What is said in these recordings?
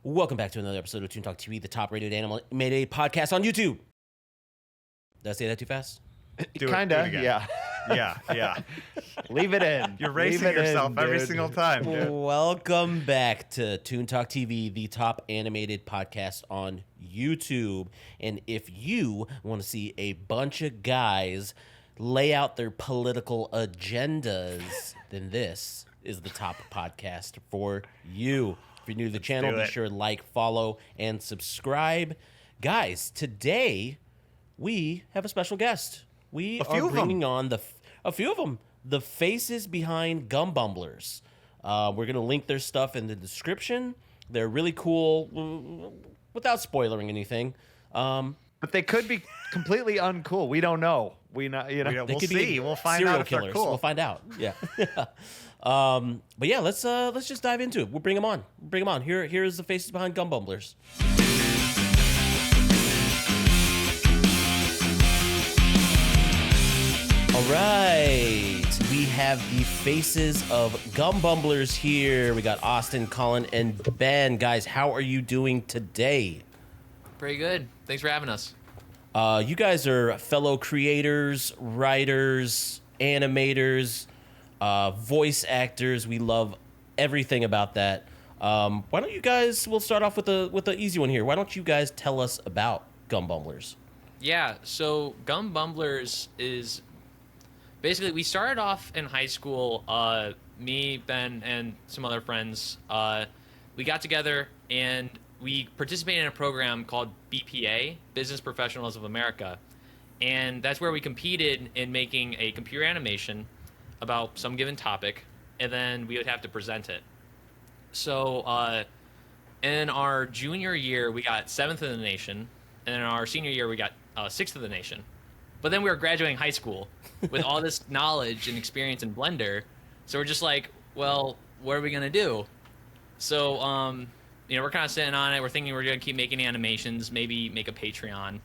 Welcome back to another episode of Toon Talk TV, the top-rated animated podcast on YouTube. Did I say that too fast? Kinda, yeah. Yeah. Leave it in. You're racing yourself every single time, dude. Welcome back to Toon Talk TV, the top animated podcast on YouTube. And if you want to see a bunch of guys lay out their political agendas, then this is the top podcast for you. If you're new to the channel, be sure to like, follow, and subscribe. Guys, today we have a special guest. We are bringing on a few of them, the faces behind Gum Bumblers. We're going to link their stuff in the description. They're really cool, without spoiling anything. But they could be completely uncool. We don't know. We'll see. We'll find out if killers. they're cool. We'll find out. Yeah. But yeah, let's just dive into it. We'll bring them on. Here's the faces behind Gum Bumblers. All right, we have the faces of Gum Bumblers here. We got Austin, Colin, and Ben. Guys, how are you doing today? Pretty good. Thanks for having us. You guys are fellow creators, writers, animators, voice actors. We love everything about that. Why don't you guys? We'll start off with the easy one here. Why don't you guys tell us about Gum Bumblers? Yeah. So Gum Bumblers is basically we started off in high school. Me, Ben, and some other friends. We got together and we participated in a program called BPA, Business Professionals of America. And that's where we competed in making a computer animation about some given topic, and then we would have to present it. So in our junior year, we got 7th in the nation, and in our senior year, we got 6th of the nation. But then we were graduating high school with all this knowledge and experience in Blender, so we're just like, well, what are we going to do? So we're kind of sitting on it. We're thinking we're going to keep making animations, maybe make a Patreon.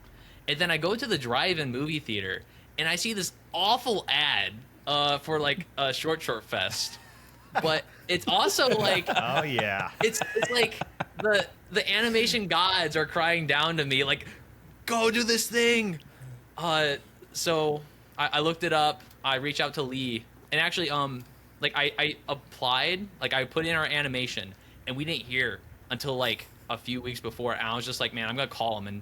And then I go to the drive-in movie theater, and I see this awful ad for, like, a short fest. But it's also, like... Oh, yeah. It's like the animation gods are crying down to me, like, go do this thing! So I looked it up. I reached out to Lee. And actually, I applied. Like, I put in our animation, and we didn't hear until like a few weeks before, and I was just like, man, I'm gonna call him and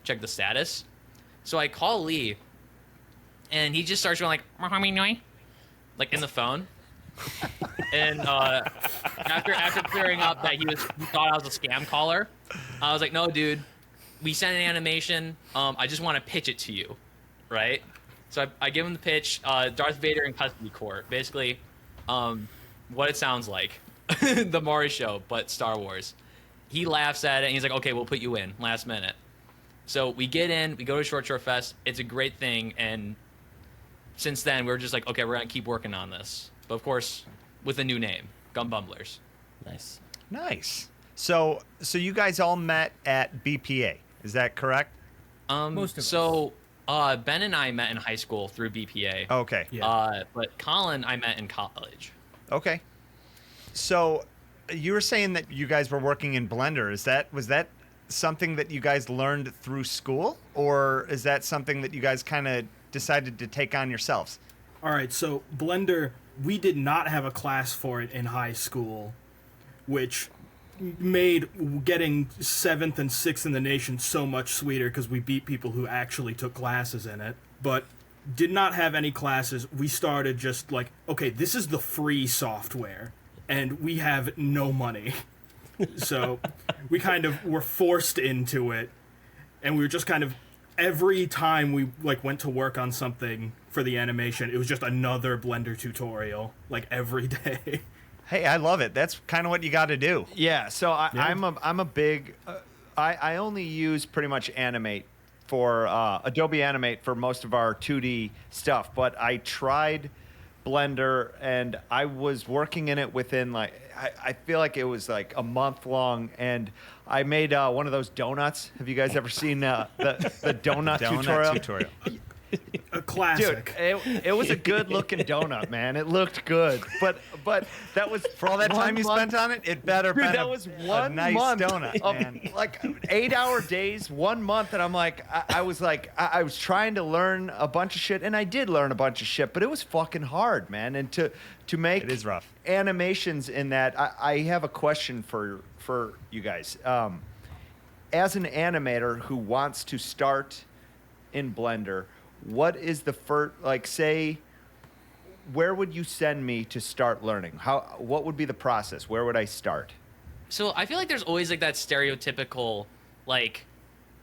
check the status. So I call Lee, and he just starts going like in the phone. And after clearing up that he thought I was a scam caller, I was like, no, dude, we sent an animation. I just want to pitch it to you, right? So I give him the pitch, Darth Vader in custody court, basically, what it sounds like, the Maury Show, but Star Wars. He laughs at it, and he's like, okay, we'll put you in last minute. So we get in, we go to Short Fest. It's a great thing, and since then, we're just like, okay, we're going to keep working on this. But, of course, with a new name, Gum Bumblers. Nice. So you guys all met at BPA. Is that correct? Most of us. So Ben and I met in high school through BPA. Okay. Yeah. But Colin, I met in college. Okay. So you were saying that you guys were working in Blender. Was that something that you guys learned through school, or is that something that you guys kind of decided to take on yourselves? All right, so Blender, we did not have a class for it in high school, which made getting 7th and 6th in the nation so much sweeter because we beat people who actually took classes in it. But did not have any classes. We started just like, okay, this is the free software, and we have no money. So we kind of were forced into it, and we were just kind of, every time we like went to work on something for the animation, it was just another Blender tutorial, like every day. Hey, I love it. That's kind of what you got to do. Yeah, so I'm a big... I only use pretty much Animate for... Adobe Animate for most of our 2D stuff, but I tried Blender, and I was working in it within, like... I feel like it was like a month long, and I made one of those donuts. Have you guys ever seen the donut tutorial? A classic. Dude, it was a good looking donut, man. It looked good, but that was For all that time you spent on it, it better Dude, been that was a 1 nice month donut, of, man. like 8-hour days, 1 month, and I'm like, I was like, I was trying to learn a bunch of shit, and I did learn a bunch of shit, but it was fucking hard, man. And to make It is rough. animations in that, I have a question for you guys. As an animator who wants to start in Blender, what is the first, like, say, where would you send me to start learning? What would be the process? Where would I start? So I feel like there's always like that stereotypical like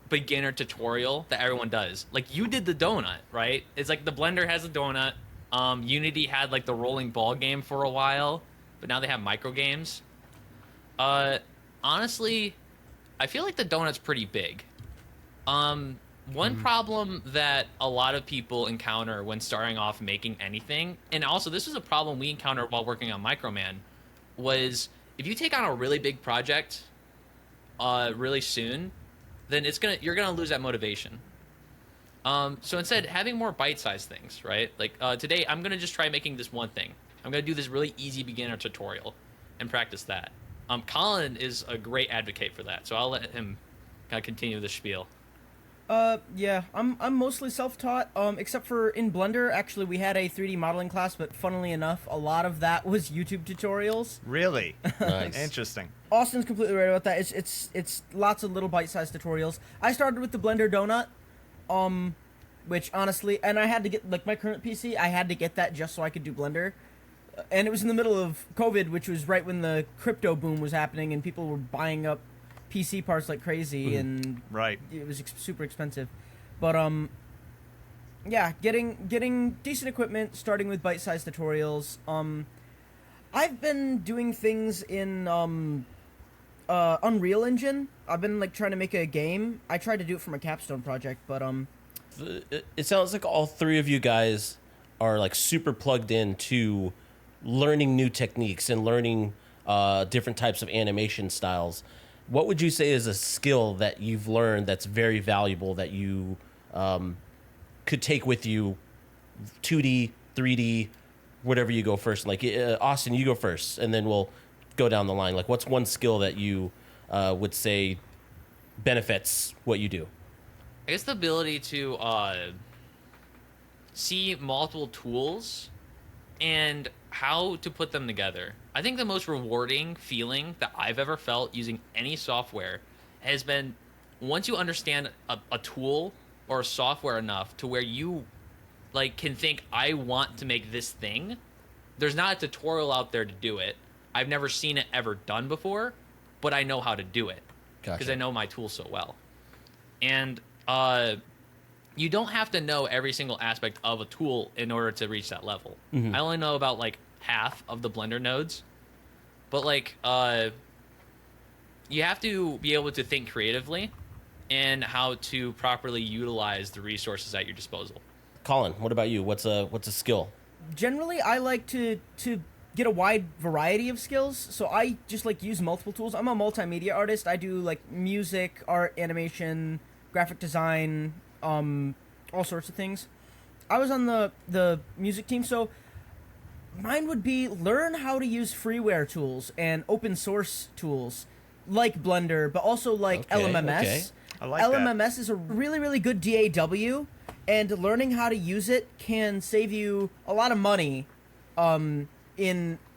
beginner tutorial that everyone does. Like you did the donut, right? It's like the Blender has a donut. Unity had like the rolling ball game for a while, but now they have micro games. Honestly, I feel like the donut's pretty big. One problem that a lot of people encounter when starting off making anything, and also this was a problem we encountered while working on Microman, was if you take on a really big project really soon, then you're gonna lose that motivation. So instead, having more bite-sized things, right? Like today, I'm gonna just try making this one thing. I'm gonna do this really easy beginner tutorial and practice that. Colin is a great advocate for that, so I'll let him kind of continue the spiel. Yeah, I'm mostly self-taught, except for in Blender. Actually, we had a 3D modeling class, but funnily enough, a lot of that was YouTube tutorials. Really? Nice. Interesting. Austin's completely right about that. It's lots of little bite-sized tutorials. I started with the Blender donut, which honestly, and I had to get, like, my current PC, I had to get that just so I could do Blender. And it was in the middle of COVID, which was right when the crypto boom was happening and people were buying up PC parts like crazy, and Right. it was super expensive. But yeah, getting decent equipment, starting with bite-sized tutorials. I've been doing things in Unreal Engine. I've been like trying to make a game. I tried to do it for my capstone project, but It sounds like all three of you guys are like super plugged in to learning new techniques and learning different types of animation styles. What would you say is a skill that you've learned that's very valuable that you could take with you, 2D, 3D, whatever you go first? Like, Austin, you go first, and then we'll go down the line. Like, what's one skill that you would say benefits what you do? I guess the ability to see multiple tools and how to put them together. I think the most rewarding feeling that I've ever felt using any software has been once you understand a tool or a software enough to where you like can think, I want to make this thing. There's not a tutorial out there to do it. I've never seen it ever done before, but I know how to do it because Gotcha. I know my tool so well. And you don't have to know every single aspect of a tool in order to reach that level. Mhm. I only know about like half of the Blender nodes, but like you have to be able to think creatively and how to properly utilize the resources at your disposal. Colin, what about you? What's a skill? generally I like to get a wide variety of skills, so I just like use multiple tools. I'm a multimedia artist. I do like music, art, animation, graphic design, all sorts of things. I was on the music team, so mine would be learn how to use freeware tools and open source tools like Blender, but also like Okay, LMMS. okay. I like LMMS is a really, really good DAW, and learning how to use it can save you a lot of money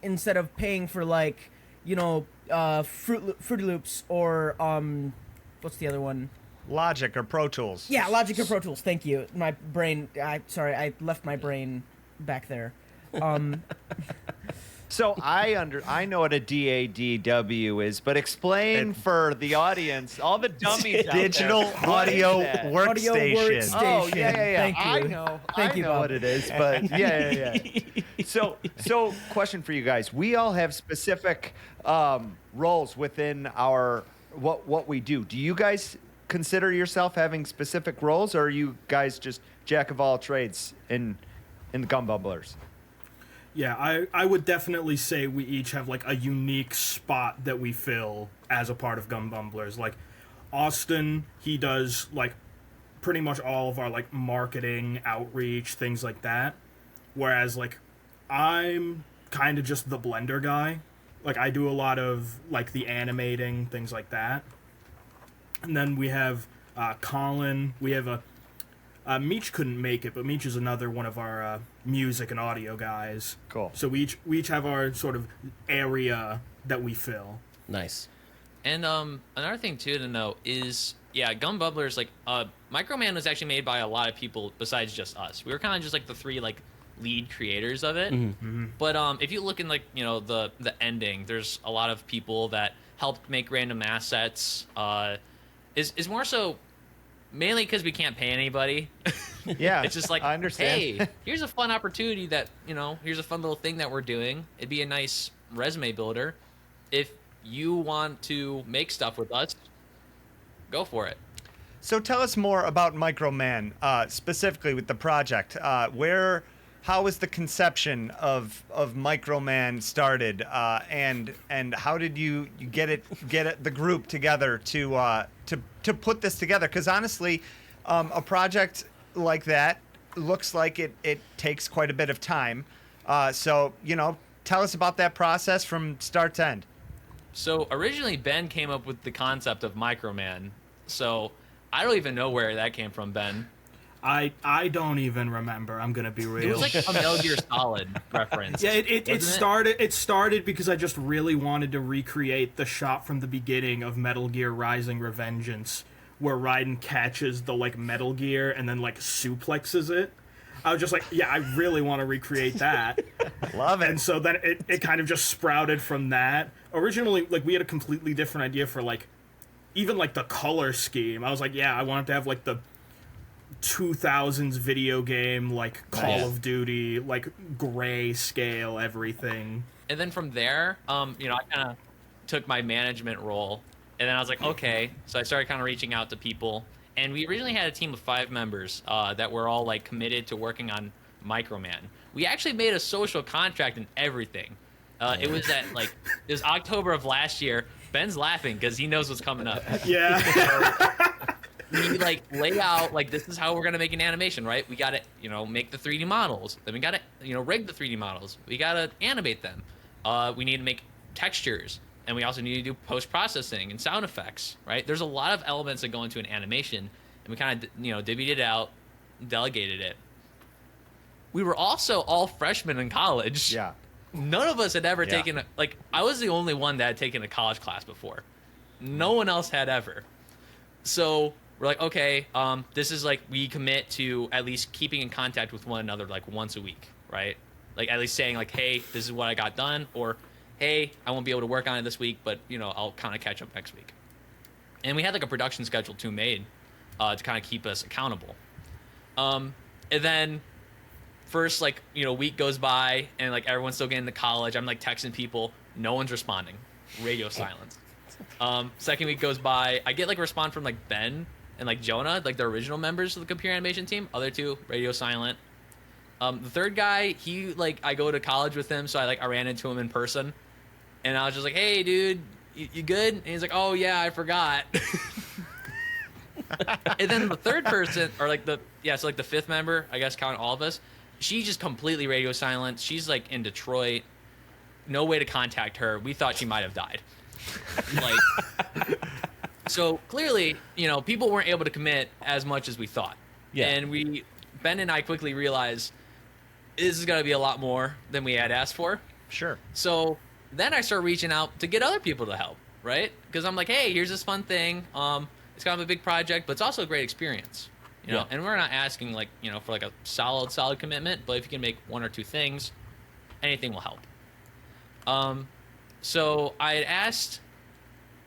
instead of paying for, like, you know, Fruity Loops or what's the other one? Logic or Pro Tools. Yeah, Logic or Pro Tools. Thank you. My brain. I left my brain back there. So I know what a DAW is, but explain for the audience, all the dummies out there. Digital what audio is that? workstation. Oh yeah. Thank you. I know. Thank I you, know Bob. what it is, but yeah. So question for you guys: we all have specific roles within our what we do. Do you guys consider yourself having specific roles, or are you guys just jack of all trades in the Gum Bumblers? Yeah, I would definitely say we each have like a unique spot that we fill as a part of Gum Bumblers. Like Austin, he does like pretty much all of our like marketing, outreach, things like that. Whereas like I'm kind of just the Blender guy. Like I do a lot of like the animating, things like that. And then we have Colin. We have Meech couldn't make it, but Meech is another one of our music and audio guys. Cool. So we each have our sort of area that we fill. Nice. And another thing too to note is, yeah, Gum Bumblers, like Microman was actually made by a lot of people besides just us. We were kind of just like the three like lead creators of it. But if you look in like, you know, the ending, there's a lot of people that helped make random assets. Is more so mainly because we can't pay anybody. Yeah, It's just like, I understand. hey, here's a fun opportunity that, you know, here's a fun little thing that we're doing. It'd be a nice resume builder. If you want to make stuff with us, go for it. So tell us more about Microman, specifically with the project. How was the conception of Microman started, and how did you get the group together to put this together? Because honestly, a project like that looks like it takes quite a bit of time. So tell us about that process from start to end. So originally Ben came up with the concept of Microman. So I don't even know where that came from, Ben. I don't even remember. I'm gonna be real. It was like a Metal Gear Solid reference. Yeah, it wasn't started because I just really wanted to recreate the shot from the beginning of Metal Gear Rising: Revengeance, where Raiden catches the like Metal Gear and then like suplexes it. I was just like, yeah, I really want to recreate that. Love it. And so then it kind of just sprouted from that. Originally, like we had a completely different idea for like even like the color scheme. I was like, yeah, I wanted to have like the 2000s video game like Call of Duty, like gray scale everything. And then from there, I kind of took my management role, and then I was like, okay. So I started kind of reaching out to people, and we originally had a team of 5 members that were all like committed to working on Microman. We actually made a social contract and everything. It was it was October of last year. Ben's laughing because he knows what's coming up. Yeah. We like lay out like this is how we're gonna make an animation, right? We gotta make the 3D models. Then we gotta rig the 3D models. We gotta animate them. We need to make textures, and we also need to do post processing and sound effects, right? There's a lot of elements that go into an animation, and we kind of divvied it out, delegated it. We were also all freshmen in college. Yeah. None of us had ever taken I was the only one that had taken a college class before. No one else had ever. So we're like, okay, this is like we commit to at least keeping in contact with one another like once a week, right? Like at least saying like, hey, this is what I got done, or hey, I won't be able to work on it this week, but I'll kind of catch up next week. And we had like a production schedule too made to kind of keep us accountable. And then first week goes by and like everyone's still getting to college. I'm like texting people, no one's responding, radio silence. Second week goes by, I get like a response from like Ben and like Jonah, like the original members of the computer animation team. Other 2, radio silent. The third guy, I go to college with him, so I ran into him in person, and I was just like, hey dude, you good? And he's like, oh yeah, I forgot. And then the third person, or the 5th member, I guess count all of us, she just completely radio silent. She's like in Detroit, no way to contact her. We thought she might have died. So clearly, people weren't able to commit as much as we thought. Yeah. And Ben and I quickly realized this is going to be a lot more than we had asked for. Sure. So then I started reaching out to get other people to help, right? Because I'm like, hey, here's this fun thing. It's kind of a big project, but it's also a great experience. And we're not asking for like a solid commitment, but if you can make 1 or 2 things, anything will help. So I had asked,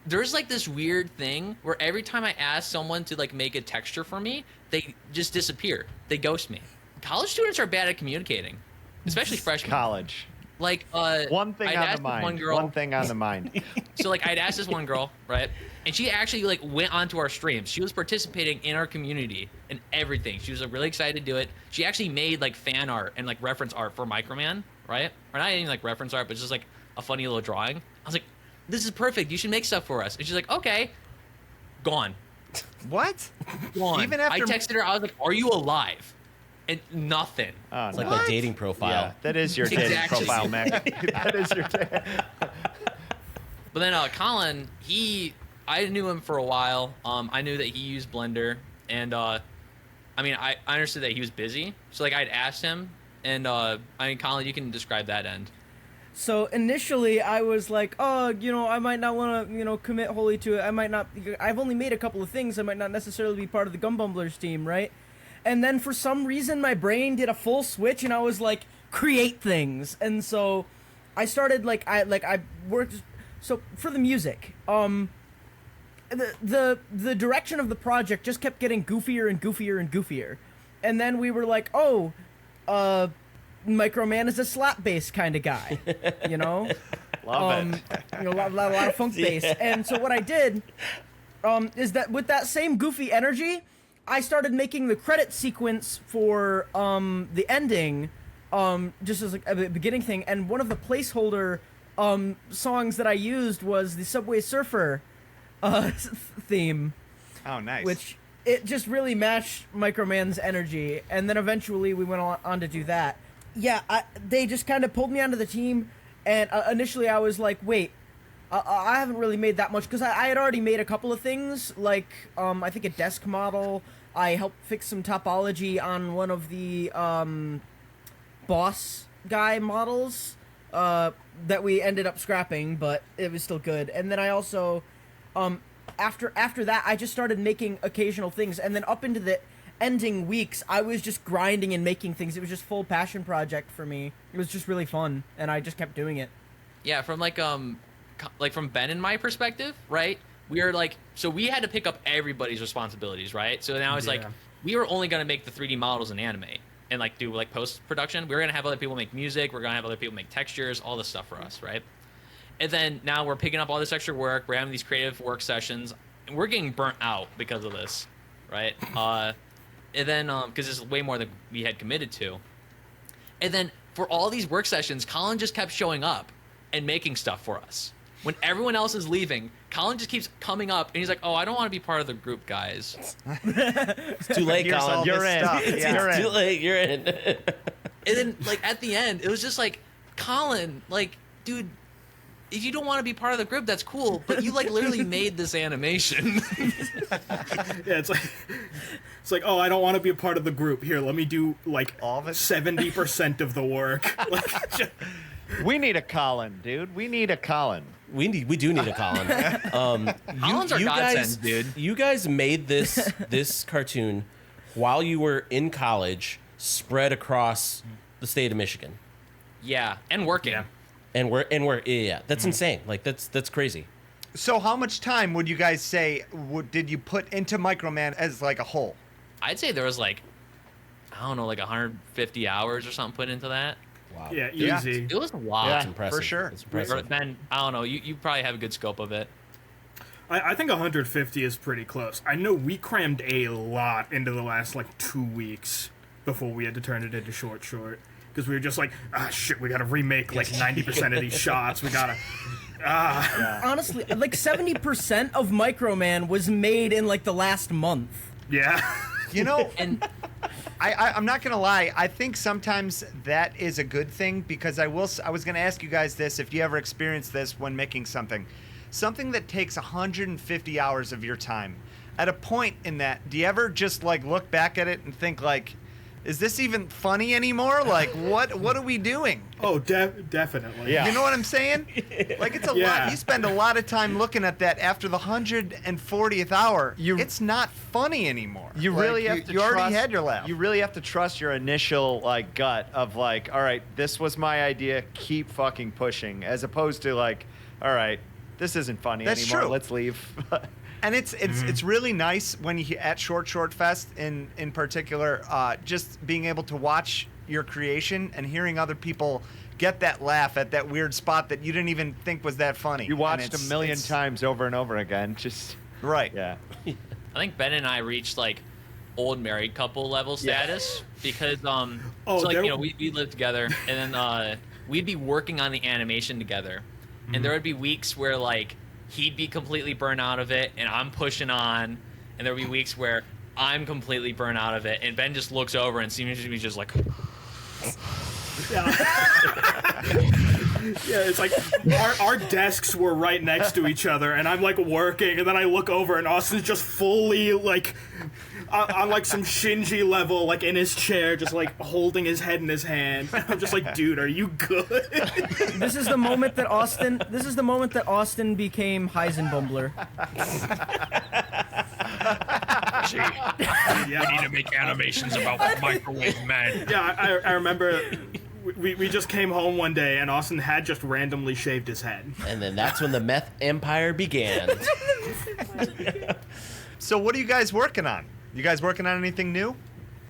there's like this weird thing where every time I ask someone to like make a texture for me, they just disappear. They ghost me. College students are bad at communicating, especially freshmen. College. One thing on the mind. So I'd asked this one girl, right? And she actually went onto our streams. She was participating in our community and everything. She was really excited to do it. She actually made fan art and reference art for Microman, right? Or not even reference art, but just a funny little drawing. I was like, this is perfect. You should make stuff for us. And she's like, okay. Gone. What? One. Even after- I texted her, I was like, "Are you alive?" And nothing. Oh, It's like no. my dating profile. Yeah, that is your dating Exactly. profile, Mac. That is your. But then Colin, I knew him for a while. I knew that he used Blender, and I understood that he was busy. So like I'd asked him, and Colin, you can describe that end. So initially, I was like, oh, I might not want to, commit wholly to it. I might not. I've only made a couple of things. I might not necessarily be part of the Gum Bumblers team, right? And then for some reason, my brain did a full switch, and I was like, create things. And so I started I worked. So for the music, the direction of the project just kept getting goofier and goofier and goofier, and then we were like, Microman is a slap bass kind of guy, Love it. a lot of funk bass. And so what I did is that with that same goofy energy, I started making the credit sequence for the ending, just as like a beginning thing. And one of the placeholder songs that I used was the Subway Surfer theme, Oh, nice. which it just really matched Microman's energy. And then eventually we went on to do that. Yeah, they just kind of pulled me onto the team, and initially I was like, wait, I haven't really made that much, because I had already made a couple of things, like I think a desk model. I helped fix some topology on one of the boss guy models that we ended up scrapping, but it was still good. And then I also, after that, I just started making occasional things, and then up into the ending weeks, I was just grinding and making things. It was just full passion project for me. It was just really fun, and I just kept doing it. Yeah, from from Ben and my perspective, right? We are so we had to pick up everybody's responsibilities, right? So now it's like we were only gonna make the 3D models and animate and do post production. We were gonna have other people make music. We're gonna have other people make textures, all this stuff for us, right? And then now we're picking up all this extra work. We're having these creative work sessions, and we're getting burnt out because of this, right? And then because it's way more than we had committed to. And then for all these work sessions, Colin just kept showing up and making stuff for us. When everyone else is leaving, Colin just keeps coming up, and he's like, "Oh, I don't want to be part of the group, guys." It's too late, Here's all Colin. this You're in. stuff. It's Yeah. you're Too in. late. You're in. And then at the end, it was just like, Colin, dude, if you don't want to be part of the group, that's cool, but you literally made this animation. Yeah, it's like, oh, I don't want to be a part of the group. Here, let me do All of it? 70% of the work. We need a Colin, dude. We need a Colin. We do need a Colin. Colin's our godsend, dude. You guys made this cartoon while you were in college, spread across the state of Michigan, Yeah, and working. Yeah. and we're yeah. That's insane. That's crazy. So how much time would you guys say did you put into Microman as a whole? I'd say there was I don't know, 150 hours or something put into that. Wow. Yeah, Yeah. easy. It was a lot. Yeah. It's impressive. for sure. It's impressive. Ben, I don't know. You probably have a good scope of it. I think 150 is pretty close. I know we crammed a lot into the last 2 weeks before we had to turn it into short. Because we were just shit, we gotta remake 90% of these shots. We gotta. Honestly, 70% of Microman was made in the last month. Yeah. And I'm not gonna lie. I think sometimes that is a good thing, because I was gonna ask you guys this, if you ever experienced this when making something that takes 150 hours of your time. At a point in that, do you ever just look back at it and think is this even funny anymore? What are we doing? Oh, definitely. Yeah. You know what I'm saying? It's a Yeah. lot. You spend a lot of time looking at that after the 140th hour. It's not funny anymore. You really have to. You already trust- had your laugh. You really have to trust your initial gut of all right, this was my idea. Keep fucking pushing, as opposed to all right, this isn't funny That's anymore. true. Let's leave. And it's really nice when you at Short Fest in particular, just being able to watch your creation and hearing other people get that laugh at that weird spot that you didn't even think was that funny. You watched And a million times over and over again. Just right. yeah. I think Ben and I reached old married couple level status because we lived together, and then we'd be working on the animation together, and there would be weeks where he'd be completely burnt out of it, and I'm pushing on, and there'll be weeks where I'm completely burnt out of it, and Ben just looks over and seems to be just like. Yeah. Yeah, it's like our desks were right next to each other, and I'm like working, and then I look over, and Austin's just fully like on like some Shinji level, like in his chair, just like holding his head in his hand. I'm just like, dude, are you good? This is the moment that Austin. This is the moment that Austin became Bumbler. Yeah. We need to make animations about microwave men. Yeah, I remember we just came home one day and Austin had just randomly shaved his head. And then that's when the meth empire began. So what are you guys working on? You guys working on anything new?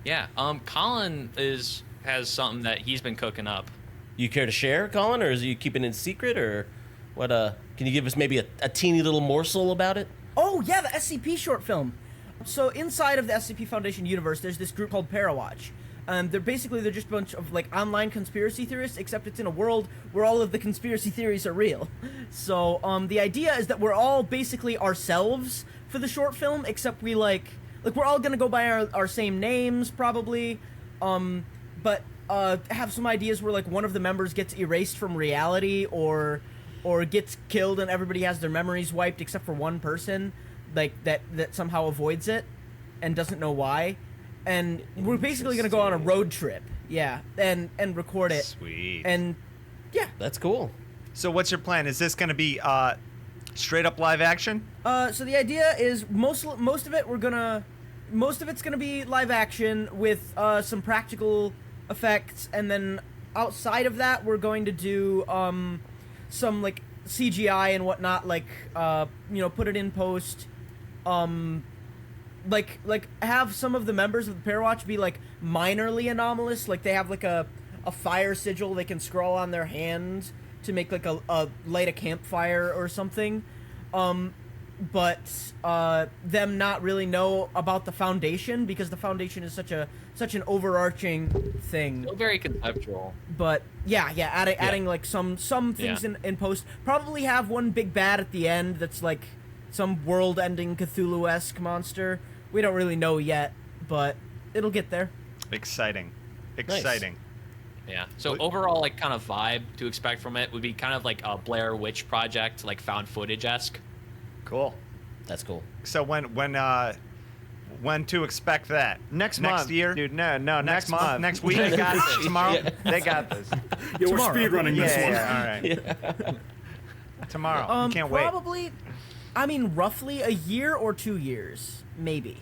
Yeah, Colin has something that he's been cooking up. You care to share, Colin, or is you keeping it secret, or what? Can you give us maybe a teeny little morsel about it? Oh yeah, the SCP short film. So inside of the SCP Foundation universe, there's this group called Parawatch. They're just a bunch of like online conspiracy theorists, except it's in a world where all of the conspiracy theories are real. So the idea is that we're all basically ourselves for the short film, except we like we're all gonna go by our same names probably, but have some ideas where like one of the members gets erased from reality or gets killed and everybody has their memories wiped except for one person, like that somehow avoids it and doesn't know why. And we're basically gonna go on a road trip, yeah, and record it. Sweet. And yeah, That's cool. So what's your plan? Is this going to be straight up live action? so the idea is most of it's gonna be live action with some practical effects, and then outside of that, we're going to do some like CGI and whatnot, like put it in post. Like have some of the members of the Parawatch be like minorly anomalous, like they have like a fire sigil they can scroll on their hand to make like a light a campfire or something, but them not really know about the Foundation because the Foundation is such an overarching thing. Still very conceptual. But adding like some things in post. Probably have one big bad at the end that's like some world-ending Cthulhu-esque monster. We don't really know yet, but it'll get there. Exciting. Yeah. So overall, like kind of vibe to expect from it would be kind of like a Blair Witch Project, like found footage-esque. Cool. That's cool. So when to expect that? Next year? Dude, no, next month. month. Next week? They got this. Tomorrow? Yeah. They got this. Yeah, we're Tomorrow. speedrunning this one. Yeah, all right. Tomorrow. Can't wait. Probably, I mean, roughly a year or 2 years, maybe.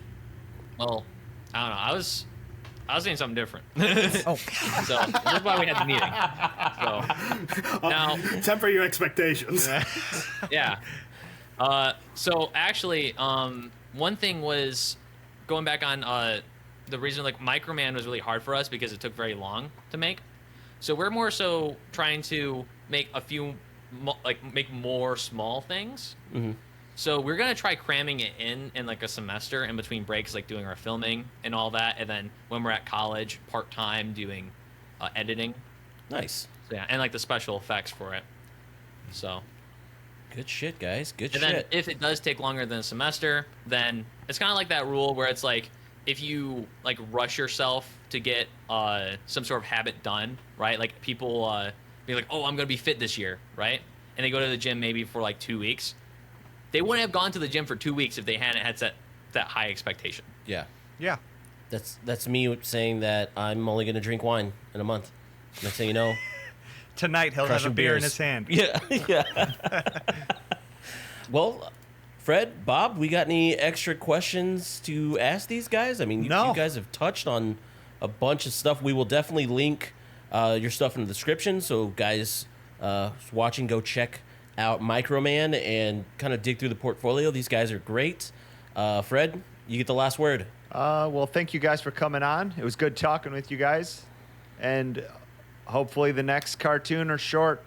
Well, I don't know. I was saying something different. Oh. So that's why we had the meeting. So now, Temper your expectations. yeah. So actually, one thing was going back on the reason like Microman was really hard for us because it took very long to make. So we're more so trying to make a few make more small things. Mm-hmm. So we're gonna try cramming it in like a semester in between breaks, like doing our filming and all that, and then when we're at college, part time doing editing. Nice. So, yeah, and like the special effects for it. So. Good shit, guys. Good And shit. then if it does take longer than a semester, then it's kind of like that rule where it's like if you like rush yourself to get some sort of habit done, right? Like people be like, "Oh, I'm gonna be fit this year," right? And they go to the gym maybe for like 2 weeks. They wouldn't have gone to the gym for 2 weeks if they hadn't had that high expectation. Yeah. Yeah. That's me saying that I'm only going to drink wine in a month. Next thing you know, Tonight he'll have a crushing beer in beers. his hand. Yeah, yeah. Well, Fred, Bob, we got any extra questions to ask these guys? I mean, No. you guys have touched on a bunch of stuff. We will definitely link your stuff in the description, so guys watching, go check out Microman and kind of dig through the portfolio. These guys are great. Fred, you get the last word. Well, thank you guys for coming on. It was good talking with you guys. And hopefully the next cartoon or short,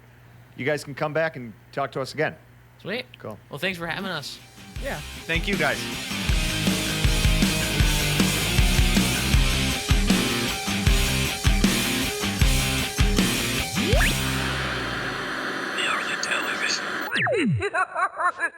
you guys can come back and talk to us again. Sweet. Cool. Well, thanks for having us. Yeah. Thank you guys. We are the television.